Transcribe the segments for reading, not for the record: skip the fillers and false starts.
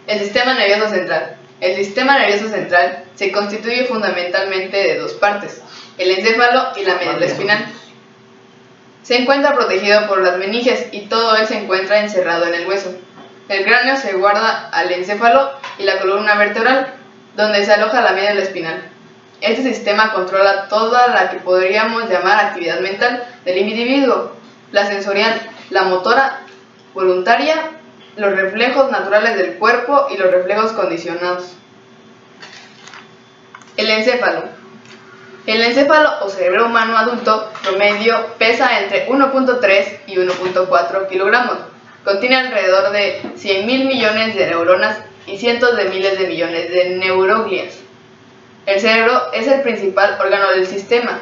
El sistema nervioso central. El sistema nervioso central se constituye fundamentalmente de dos partes, el encéfalo y la médula espinal. Se encuentra protegido por las meninges y todo él se encuentra encerrado en el hueso. El cráneo se guarda al encéfalo y la columna vertebral, donde se aloja la médula espinal. Este sistema controla toda la que podríamos llamar actividad mental del individuo, la sensorial, la motora, voluntaria, los reflejos naturales del cuerpo y los reflejos condicionados. El encéfalo. El encéfalo o cerebro humano adulto promedio pesa entre 1.3 y 1.4 kilogramos. Contiene alrededor de 100.000 millones de neuronas y cientos de miles de millones de neuroglias. El cerebro es el principal órgano del sistema,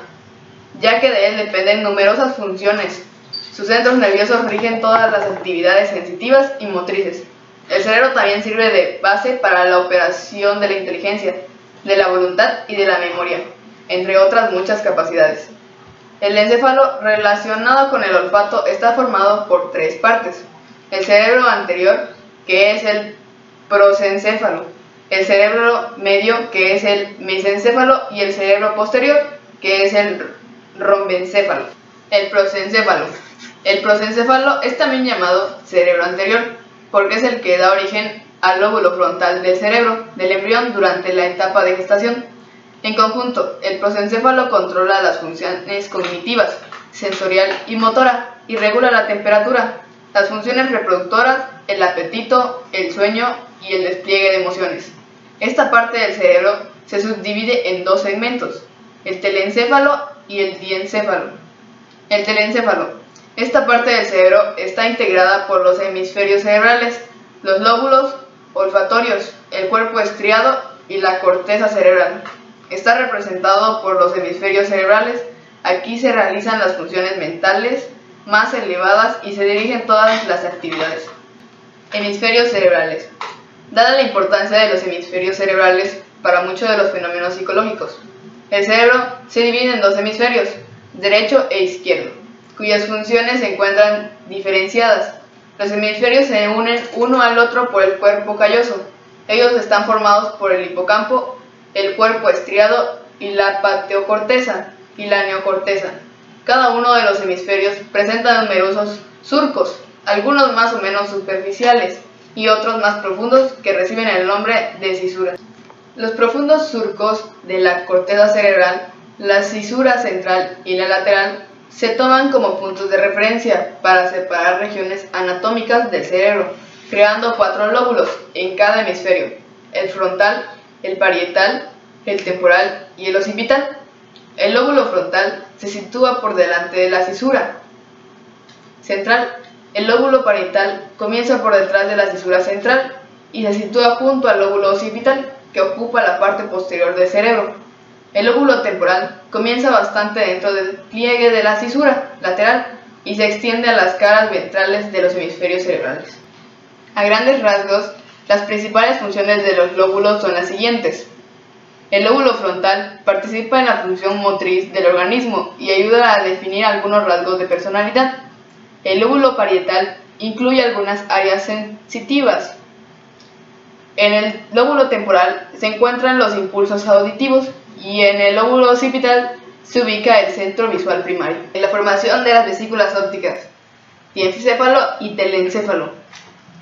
ya que de él dependen numerosas funciones. Sus centros nerviosos rigen todas las actividades sensitivas y motrices. El cerebro también sirve de base para la operación de la inteligencia, de la voluntad y de la memoria, entre otras muchas capacidades. El encéfalo relacionado con el olfato está formado por tres partes: el cerebro anterior, que es el prosencéfalo, el cerebro medio, que es el mesencéfalo, y el cerebro posterior, que es el rombencéfalo. El prosencéfalo. El prosencéfalo es también llamado cerebro anterior, porque es el que da origen al lóbulo frontal del cerebro del embrión durante la etapa de gestación. En conjunto, el prosencéfalo controla las funciones cognitivas, sensorial y motora, y regula la temperatura, las funciones reproductoras, el apetito, el sueño y el despliegue de emociones. Esta parte del cerebro se subdivide en dos segmentos, el telencéfalo y el diencéfalo. El telencéfalo. Esta parte del cerebro está integrada por los hemisferios cerebrales, los lóbulos olfatorios, el cuerpo estriado y la corteza cerebral. Está representado por los hemisferios cerebrales. Aquí se realizan las funciones mentales más elevadas y se dirigen todas las actividades. Hemisferios cerebrales. Dada la importancia de los hemisferios cerebrales para muchos de los fenómenos psicológicos, el cerebro se divide en dos hemisferios, derecho e izquierdo, cuyas funciones se encuentran diferenciadas. Los hemisferios se unen uno al otro por el cuerpo calloso. Ellos están formados por el hipocampo, el cuerpo estriado y la pateocorteza y la neocorteza. Cada uno de los hemisferios presenta numerosos surcos, algunos más o menos superficiales y otros más profundos que reciben el nombre de cisuras. Los profundos surcos de la corteza cerebral, la cisura central y la lateral, se toman como puntos de referencia para separar regiones anatómicas del cerebro, creando 4 lóbulos en cada hemisferio: el frontal, el parietal, el temporal y el occipital. El lóbulo frontal se sitúa por delante de la cisura central. El lóbulo parietal comienza por detrás de la cisura central y se sitúa junto al lóbulo occipital, que ocupa la parte posterior del cerebro. El lóbulo temporal comienza bastante dentro del pliegue de la cisura lateral y se extiende a las caras ventrales de los hemisferios cerebrales. A grandes rasgos, las principales funciones de los lóbulos son las siguientes. El lóbulo frontal participa en la función motriz del organismo y ayuda a definir algunos rasgos de personalidad. El lóbulo parietal incluye algunas áreas sensitivas. En el lóbulo temporal se encuentran los impulsos auditivos y en el lóbulo occipital se ubica el centro visual primario. En la formación de las vesículas ópticas, diencéfalo y telencéfalo.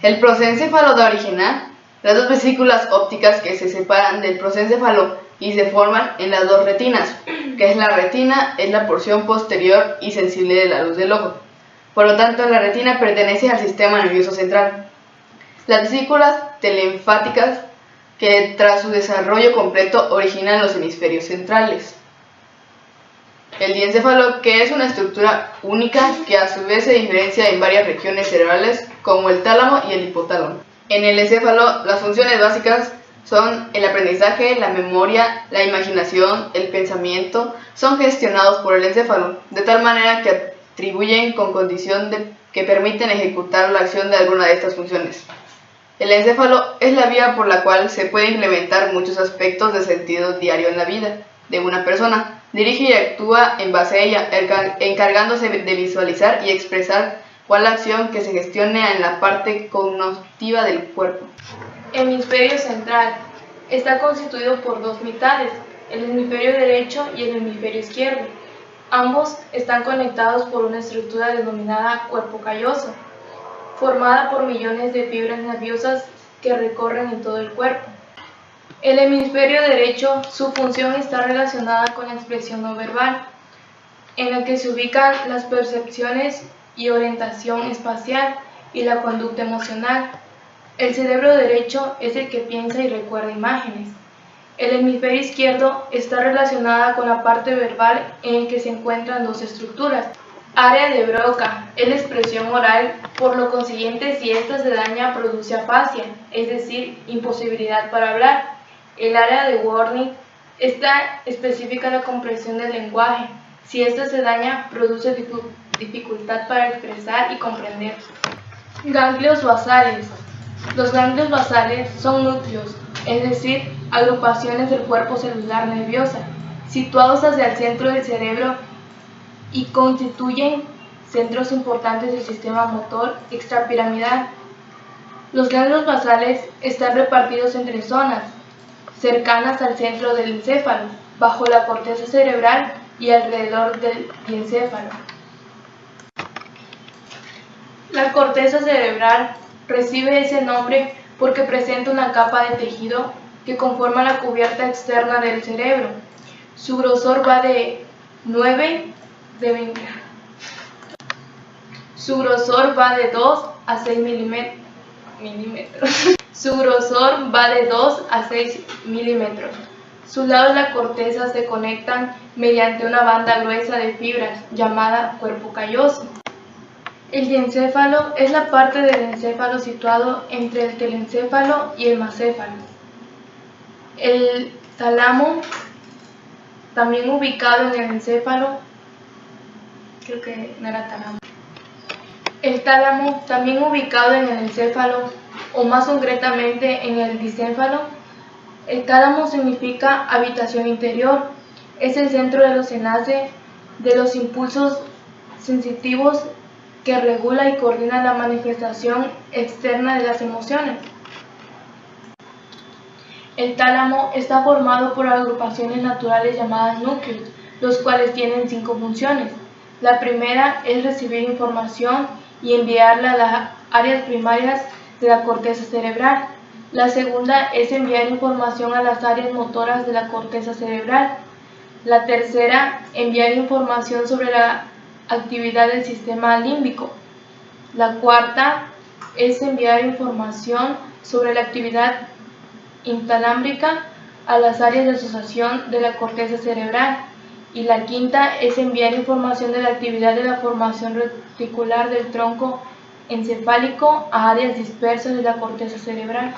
El prosencéfalo da origen a las dos vesículas ópticas que se separan del prosencéfalo y se forman en las dos retinas, que es la retina, es la porción posterior y sensible de la luz del ojo. Por lo tanto, la retina pertenece al sistema nervioso central. Las vesículas telenfáticas, que tras su desarrollo completo originan los hemisferios centrales. El diencéfalo, que es una estructura única que a su vez se diferencia en varias regiones cerebrales como el tálamo y el hipotálamo. En el encéfalo, las funciones básicas son el aprendizaje, la memoria, la imaginación, el pensamiento, son gestionados por el encéfalo, de tal manera que atribuyen con condición que permiten ejecutar la acción de alguna de estas funciones. El encéfalo es la vía por la cual se puede implementar muchos aspectos de sentido diario en la vida de una persona. Dirige y actúa en base a ella, encargándose de visualizar y expresar ¿Cuál acción que se gestiona en la parte cognitiva del cuerpo? Hemisferio central. Está constituido por dos mitades, el hemisferio derecho y el hemisferio izquierdo. Ambos están conectados por una estructura denominada cuerpo calloso, formada por millones de fibras nerviosas que recorren en todo el cuerpo. El hemisferio derecho, su función está relacionada con la expresión no verbal, en la que se ubican las percepciones y orientación espacial y la conducta emocional. El cerebro derecho es el que piensa y recuerda imágenes. El hemisferio izquierdo está relacionada con la parte verbal en el que se encuentran dos estructuras. Área de Broca es la expresión oral, por lo consiguiente si esta se daña produce afasia, es decir, imposibilidad para hablar. El área de Wernicke está específica la comprensión del lenguaje. Si esta se daña, produce dificultad para expresar y comprender. Ganglios basales. Los ganglios basales son núcleos, es decir, agrupaciones del cuerpo celular nerviosa, situados hacia el centro del cerebro y constituyen centros importantes del sistema motor extrapiramidal. Los ganglios basales están repartidos en tres zonas, cercanas al centro del encéfalo, bajo la corteza cerebral y alrededor del diencéfalo. La corteza cerebral recibe ese nombre porque presenta una capa de tejido que conforma la cubierta externa del cerebro. Su grosor va de 2 a 6 milímetros. Su grosor va de 2 a 6 milímetros. Sus lados de la corteza se conectan mediante una banda gruesa de fibras llamada cuerpo calloso. El diencéfalo es la parte del encéfalo situado entre el telencéfalo y el macéfalo. El tálamo, también ubicado en el encéfalo, El tálamo, también ubicado en el encéfalo, o más concretamente en el disénfalo. El tálamo significa habitación interior, es el centro de los enlaces de los impulsos sensitivos que regula y coordina la manifestación externa de las emociones. El tálamo está formado por agrupaciones naturales llamadas núcleos, los cuales tienen 5 funciones. La primera es recibir información y enviarla a las áreas primarias de la corteza cerebral. La segunda es enviar información a las áreas motoras de la corteza cerebral. La tercera, enviar información sobre la actividad del sistema límbico. La cuarta es enviar información sobre la actividad intalámbrica a las áreas de asociación de la corteza cerebral. Y la quinta es enviar información de la actividad de la formación reticular del tronco encefálico a áreas dispersas de la corteza cerebral.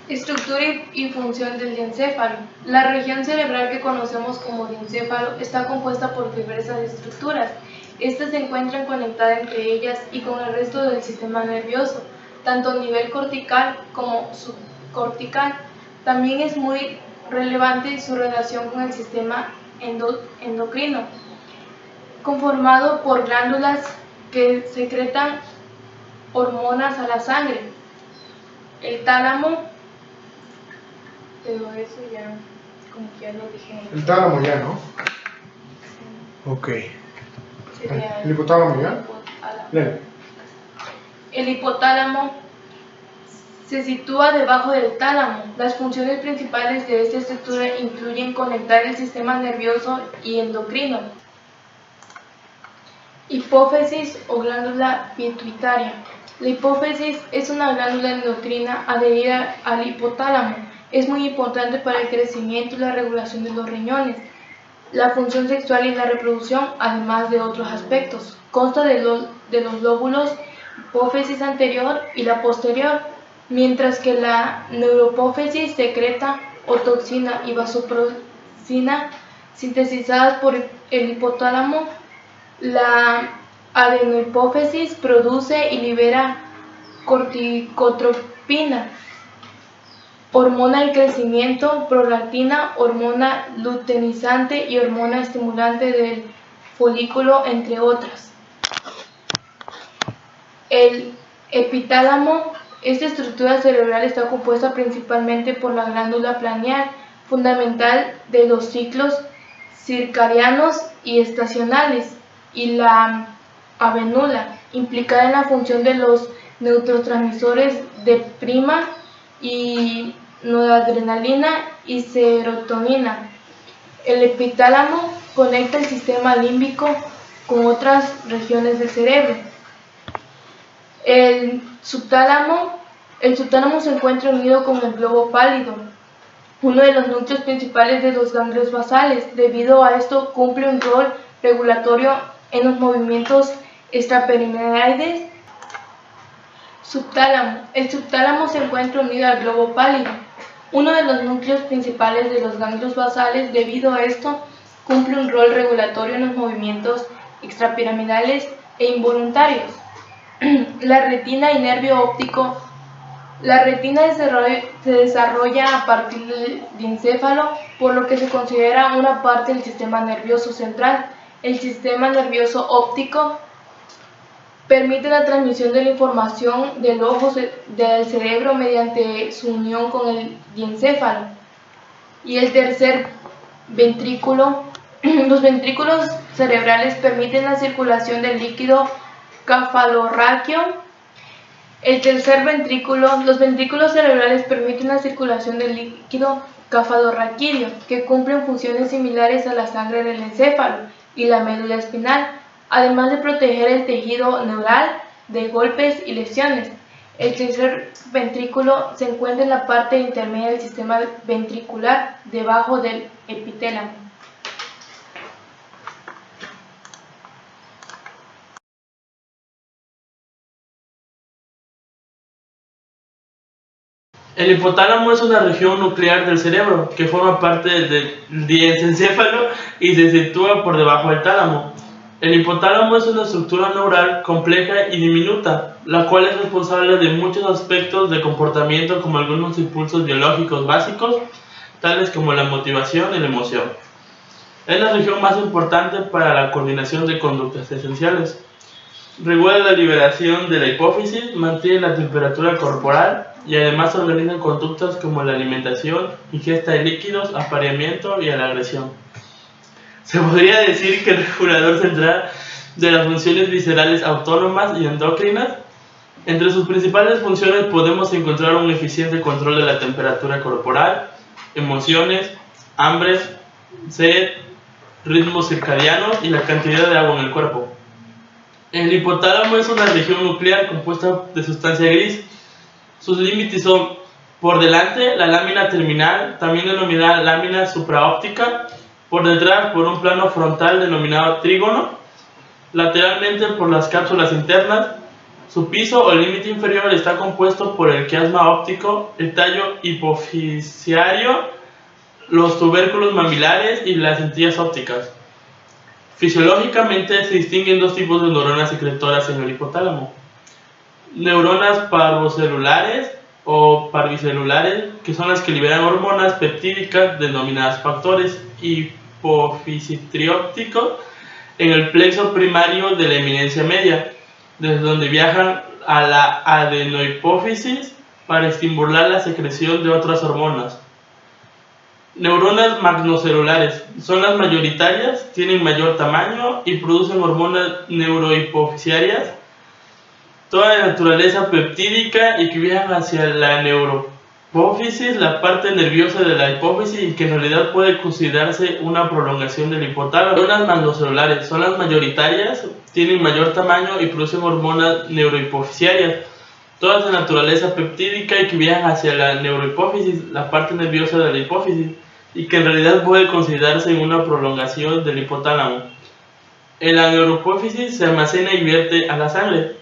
Estructura y función del diencéfalo. La región cerebral que conocemos como diencéfalo está compuesta por diversas estructuras. Estas se encuentran conectadas entre ellas y con el resto del sistema nervioso, tanto a nivel cortical como subcortical. También es muy relevante su relación con el sistema endocrino, conformado por glándulas que secretan hormonas a la sangre. El tálamo, pero eso ya, como que ya lo dije. El tálamo ya, ¿no? Sí. Ok. ¿El hipotálamo ya? El hipotálamo se sitúa debajo del tálamo. Las funciones principales de esta estructura incluyen conectar el sistema nervioso y endocrino. Hipófisis o glándula pituitaria. La hipófisis es una glándula endocrina adherida al hipotálamo. Es muy importante para el crecimiento y la regulación de los riñones, la función sexual y la reproducción, además de otros aspectos. Consta de los lóbulos hipófisis anterior y la posterior, mientras que la neurohipófisis secreta otoxina y vasopresina sintetizadas por el hipotálamo. La adenohipófisis produce y libera corticotropina, hormona del crecimiento, prolactina, hormona luteinizante y hormona estimulante del folículo, entre otras. El epitálamo. Esta estructura cerebral está compuesta principalmente por la glándula pineal, fundamental de los ciclos circadianos y estacionales, y la avenula, implicada en la función de los neurotransmisores de prima y noradrenalina y serotonina. El epitálamo conecta el sistema límbico con otras regiones del cerebro. El subtálamo se encuentra unido con el globo pálido, uno de los núcleos principales de los ganglios basales. Debido a esto, cumple un rol regulatorio en los movimientos extrapiramidales. Subtálamo. El subtálamo se encuentra unido al globo pálido, uno de los núcleos principales de los ganglios basales. Debido a esto, cumple un rol regulatorio en los movimientos extrapiramidales e involuntarios. La retina y nervio óptico. La retina se desarrolla a partir del encéfalo, por lo que se considera una parte del sistema nervioso central. El sistema nervioso óptico permite la transmisión de la información del ojo del cerebro mediante su unión con el diencéfalo. Y el tercer ventrículo. Los ventrículos cerebrales permiten la circulación del líquido cefalorraquídeo. Los ventrículos cerebrales permiten la circulación del líquido cefalorraquídeo, que cumplen funciones similares a la sangre del encéfalo y la médula espinal, además de proteger el tejido neural de golpes y lesiones. El tercer ventrículo se encuentra en la parte intermedia del sistema ventricular, debajo del epitálamo. El hipotálamo es una región nuclear del cerebro que forma parte del diencéfalo y se sitúa por debajo del tálamo. El hipotálamo es una estructura neural compleja y diminuta, la cual es responsable de muchos aspectos de comportamiento, como algunos impulsos biológicos básicos, tales como la motivación y la emoción. Es la región más importante para la coordinación de conductas esenciales. Regula la liberación de la hipófisis, mantiene la temperatura corporal y además organiza conductas como la alimentación, ingesta de líquidos, apareamiento y la agresión. Se podría decir que el regulador central de las funciones viscerales autónomas y endocrinas. Entre sus principales funciones podemos encontrar un eficiente control de la temperatura corporal, emociones, hambre, sed, ritmos circadianos y la cantidad de agua en el cuerpo. El hipotálamo es una región nuclear compuesta de sustancia gris. Sus límites son: por delante, la lámina terminal, también denominada lámina supraóptica; por detrás, por un plano frontal denominado trígono; lateralmente, por las cápsulas internas. Su piso o límite inferior está compuesto por el quiasma óptico, el tallo hipofisiario, los tubérculos mamilares y las lentillas ópticas. Fisiológicamente se distinguen dos tipos de neuronas secretoras en el hipotálamo: neuronas parvocelulares o parvicelulares, que son las que liberan hormonas peptídicas denominadas factores hipofisitriópticos en el plexo primario de la eminencia media, desde donde viajan a la adenohipófisis para estimular la secreción de otras hormonas. Neuronas magnocelulares son las mayoritarias, tienen mayor tamaño y producen hormonas neurohipofisiarias, toda de naturaleza peptídica y que viajan hacia la neurohipófisis, la parte nerviosa de la hipófisis, y que en realidad puede considerarse una prolongación del hipotálamo. Neuronas magnocelulares son las mayoritarias, tienen mayor tamaño y producen hormonas neurohipofisiarias, todas de naturaleza peptídica y que viajan hacia la neurohipófisis, la parte nerviosa de la hipófisis, y que en realidad puede considerarse una prolongación del hipotálamo. En la neurohipófisis se almacena y vierte a la sangre.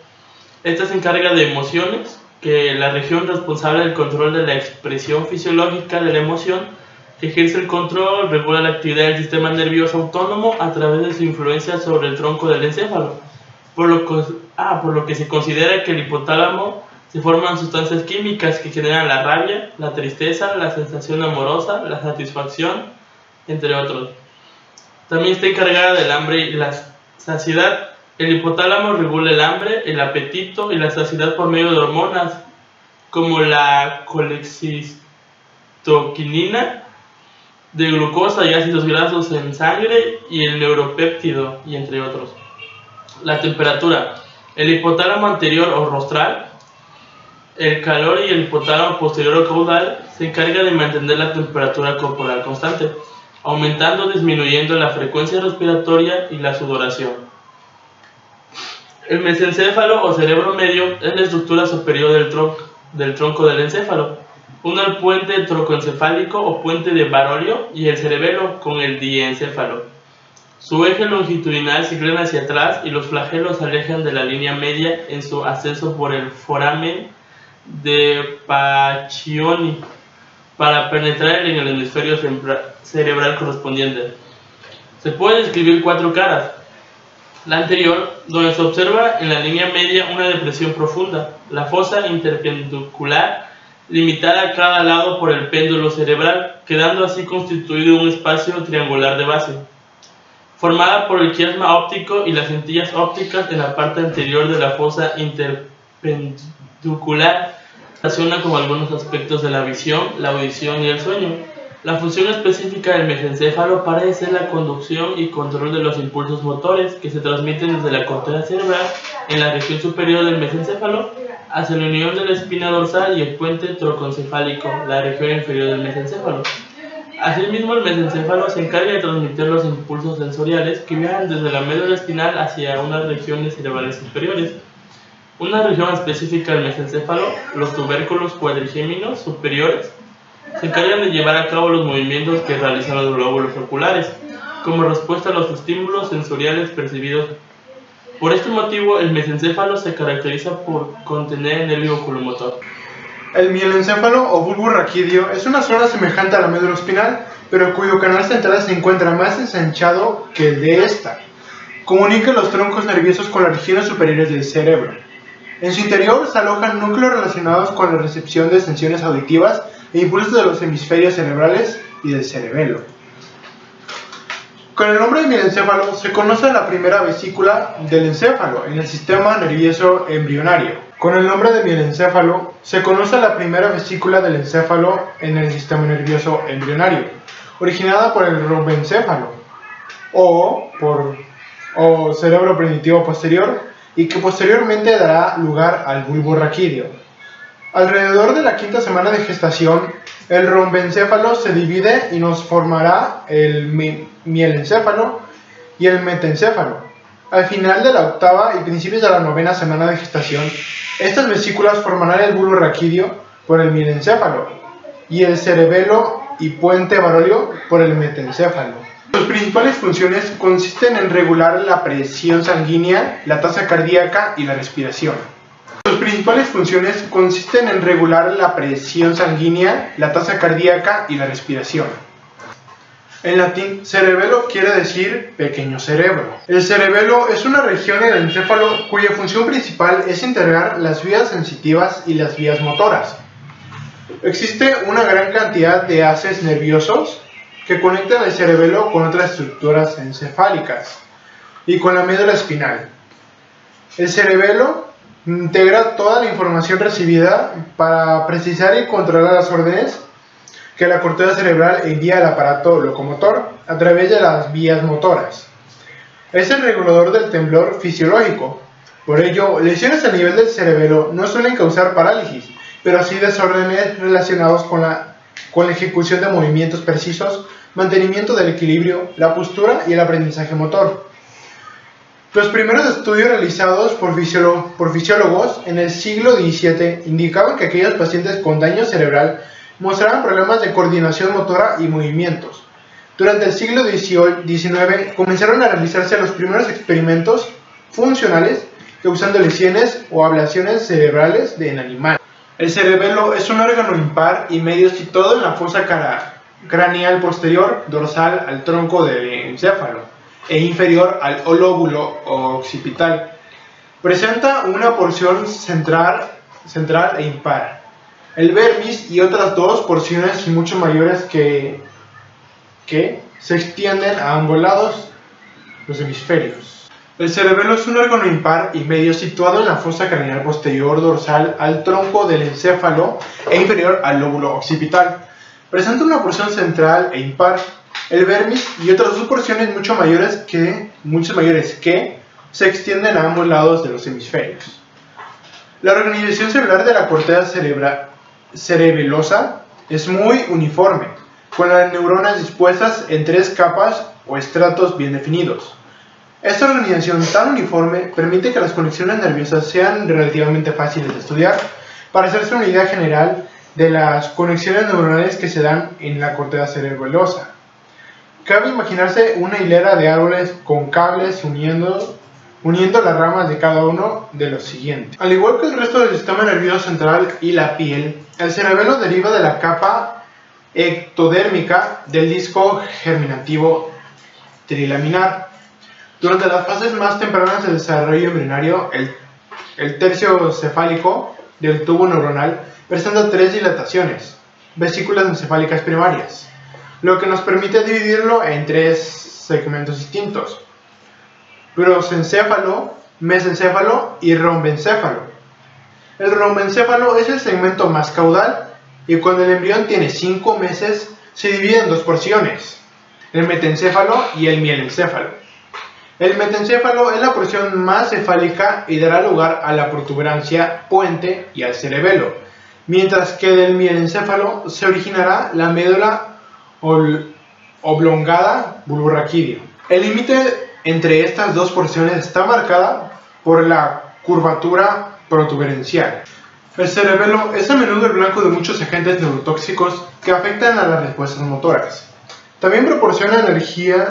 Esta se encarga de emociones, que la región responsable del control de la expresión fisiológica de la emoción ejerce el control, regula la actividad del sistema nervioso autónomo a través de su influencia sobre el tronco del encéfalo, por lo que se considera que el hipotálamo se forman sustancias químicas que generan la rabia, la tristeza, la sensación amorosa, la satisfacción, entre otros. También está encargada del hambre y la saciedad. El hipotálamo regula el hambre, el apetito y la saciedad por medio de hormonas, como la colecistoquinina, de glucosa y ácidos grasos en sangre y el neuropéptido, y entre otros. La temperatura. El hipotálamo anterior o rostral, el calor y el hipotálamo posterior o caudal se encarga de mantener la temperatura corporal constante, aumentando o disminuyendo la frecuencia respiratoria y la sudoración. El mesencéfalo o cerebro medio es la estructura superior del tronco del encéfalo, uno el puente trocoencefálico o puente de Baroglio y el cerebelo con el diencéfalo. Su eje longitudinal se inclina hacia atrás y los flagelos se alejan de la línea media en su ascenso por el foramen de Pacchioni para penetrar en el hemisferio cerebral correspondiente. Se puede describir 4 caras. La anterior, donde se observa en la línea media una depresión profunda, la fosa interpendicular limitada a cada lado por el péndulo cerebral, quedando así constituido un espacio triangular de base, formada por el quiasma óptico y las lentillas ópticas en la parte anterior de la fosa interpendicular. Relaciona con algunos aspectos de la visión, la audición y el sueño. La función específica del mesencéfalo parece ser la conducción y control de los impulsos motores que se transmiten desde la corteza cerebral en la región superior del mesencéfalo hacia la unión de la espina dorsal y el puente trocoencefálico, la región inferior del mesencéfalo. Asimismo, el mesencéfalo se encarga de transmitir los impulsos sensoriales que viajan desde la médula espinal hacia unas regiones cerebrales superiores. Una región específica del mesencéfalo, los tubérculos cuadrigéminos superiores, se encargan de llevar a cabo los movimientos que realizan los glóbulos oculares, como respuesta a los estímulos sensoriales percibidos. Por este motivo, el mesencéfalo se caracteriza por contener el nervio oculomotor. El mielencéfalo o bulbo raquídeo es una zona semejante a la médula espinal, pero cuyo canal central se encuentra más ensanchado que el de esta. Comunica los troncos nerviosos con las regiones superiores del cerebro. En su interior se alojan núcleos relacionados con la recepción de sensaciones auditivas e impulsos de los hemisferios cerebrales y del cerebelo. Con el nombre de mielencéfalo se conoce la primera vesícula del encéfalo en el sistema nervioso embrionario. Con el nombre de mielencéfalo se conoce la primera vesícula del encéfalo en el sistema nervioso embrionario, originada por el rombencéfalo o cerebro primitivo posterior, y que posteriormente dará lugar al bulbo raquídeo. Alrededor de la 5ª semana de gestación, el rombencéfalo se divide y nos formará el mielencéfalo y el metencéfalo. Al final de la 8ª y principios de la 9ª semana de gestación, estas vesículas formarán el bulbo raquídeo por el mielencéfalo y el cerebelo y puente Baroglio por el metencéfalo. Sus principales funciones consisten en regular la presión sanguínea, la tasa cardíaca y la respiración. Sus principales funciones consisten en regular la presión sanguínea, la tasa cardíaca y la respiración. En latín, cerebelo quiere decir pequeño cerebro. El cerebelo es una región en el encéfalo cuya función principal es integrar las vías sensitivas y las vías motoras. Existe una gran cantidad de haces nerviosos que conectan el cerebelo con otras estructuras encefálicas y con la médula espinal. El cerebelo integra toda la información recibida para precisar y controlar las órdenes que la corteza cerebral envía al aparato locomotor a través de las vías motoras. Es el regulador del temblor fisiológico. Por ello, lesiones a nivel del cerebelo no suelen causar parálisis, pero sí desórdenes relacionados con la ejecución de movimientos precisos, mantenimiento del equilibrio, la postura y el aprendizaje motor. Los primeros estudios realizados por fisiólogos en el siglo XVII indicaban que aquellos pacientes con daño cerebral mostraban problemas de coordinación motora y movimientos. Durante el siglo XIX comenzaron a realizarse los primeros experimentos funcionales causando lesiones o ablaciones cerebrales en animales. El cerebelo es un órgano impar y medio situado en la fosa craneal posterior dorsal al tronco del encéfalo e inferior al lóbulo occipital. Presenta una porción central e impar, el vermis, y otras dos porciones mucho mayores que se extienden a ambos lados los hemisferios. El cerebelo es un órgano impar y medio situado en la fosa craneal posterior dorsal al tronco del encéfalo e inferior al lóbulo occipital. Presenta una porción central e impar, el vermis y otras dos porciones mucho mayores que se extienden a ambos lados de los hemisferios. La organización celular de la corteza cerebelosa es muy uniforme, con las neuronas dispuestas en 3 capas o estratos bien definidos. Esta organización tan uniforme permite que las conexiones nerviosas sean relativamente fáciles de estudiar para hacerse una idea general de las conexiones neuronales que se dan en la corteza cerebelosa. Cabe imaginarse una hilera de árboles con cables uniendo las ramas de cada uno de los siguientes. Al igual que el resto del sistema nervioso central y la piel, el cerebelo deriva de la capa ectodérmica del disco germinativo trilaminar. Durante las fases más tempranas del desarrollo embrionario, el tercio cefálico del tubo neuronal presenta 3 dilataciones, vesículas encefálicas primarias, lo que nos permite dividirlo en 3 segmentos distintos: prosencéfalo, mesencéfalo y rombencéfalo. El rombencéfalo es el segmento más caudal y cuando el embrión tiene 5 meses se divide en 2 porciones, el metencéfalo y el mielencéfalo. El metencéfalo es la porción más cefálica y dará lugar a la protuberancia puente y al cerebelo, mientras que del mielencéfalo se originará la médula oblongada bulborraquídeo. El límite entre estas 2 porciones está marcada por la curvatura protuberencial. El cerebelo es a menudo el blanco de muchos agentes neurotóxicos que afectan a las respuestas motoras. También proporciona energía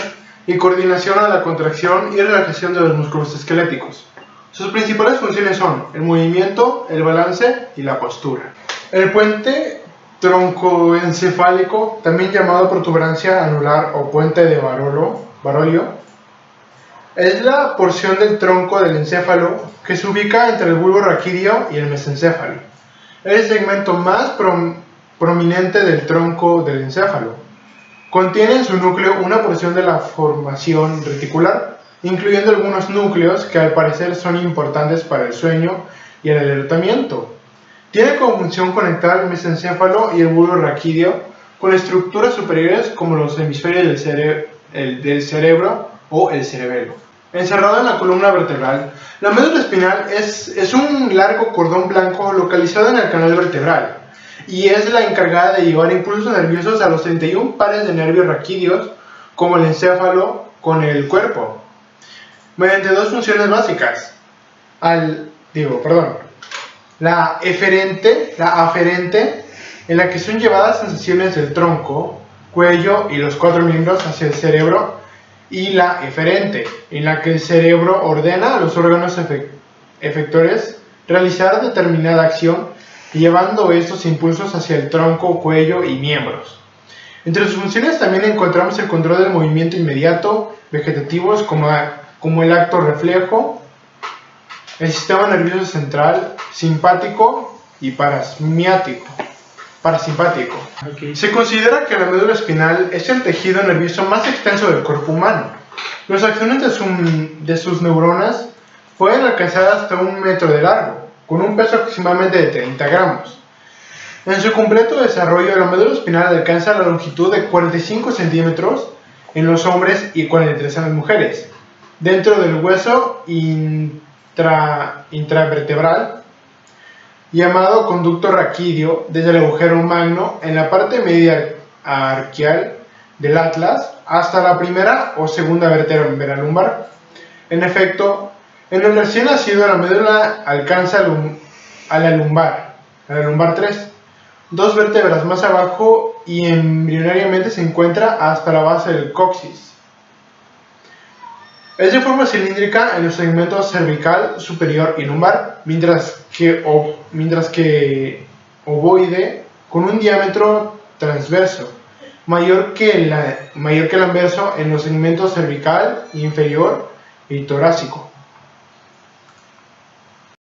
y coordinación a la contracción y relajación de los músculos esqueléticos. Sus principales funciones son el movimiento, el balance y la postura. El puente troncoencefálico, también llamado protuberancia anular o puente de Barolio, es la porción del tronco del encéfalo que se ubica entre el bulbo raquídeo y el mesencéfalo. Es el segmento más prominente del tronco del encéfalo. Contiene en su núcleo una porción de la formación reticular, incluyendo algunos núcleos que al parecer son importantes para el sueño y el alertamiento. Tiene como función conectar el mesencéfalo y el bulbo raquídeo con estructuras superiores como los hemisferios del cerebro o el cerebelo. Encerrado en la columna vertebral, la médula espinal es un largo cordón blanco localizado en el canal vertebral y es la encargada de llevar impulsos nerviosos a los 31 pares de nervios raquídeos como el encéfalo con el cuerpo, mediante 2 funciones básicas. La aferente, en la que son llevadas sensaciones del tronco, cuello y los 4 miembros hacia el cerebro, y la eferente, en la que el cerebro ordena a los órganos efectores realizar determinada acción, llevando estos impulsos hacia el tronco, cuello y miembros. Entre sus funciones también encontramos el control del movimiento inmediato, vegetativos como el acto reflejo, el sistema nervioso central, simpático y parasimpático. Okay. Se considera que la médula espinal es el tejido nervioso más extenso del cuerpo humano. Los axones de sus neuronas pueden alcanzar hasta 1 metro de largo, con un peso aproximadamente de 30 gramos. En su completo desarrollo, la médula espinal alcanza la longitud de 45 centímetros en los hombres y 43 en las mujeres, dentro del hueso intravertebral, llamado conducto raquídeo, desde el agujero magno en la parte media arquial del atlas hasta la primera o segunda vértebra lumbar. En efecto, en el recién nacido la médula alcanza a la lumbar 3, 2 vértebras más abajo, y embrionariamente se encuentra hasta la base del coxis. Es de forma cilíndrica en los segmentos cervical, superior y lumbar, mientras que ovoide, con un diámetro transverso mayor que el anverso en los segmentos cervical, inferior y torácico.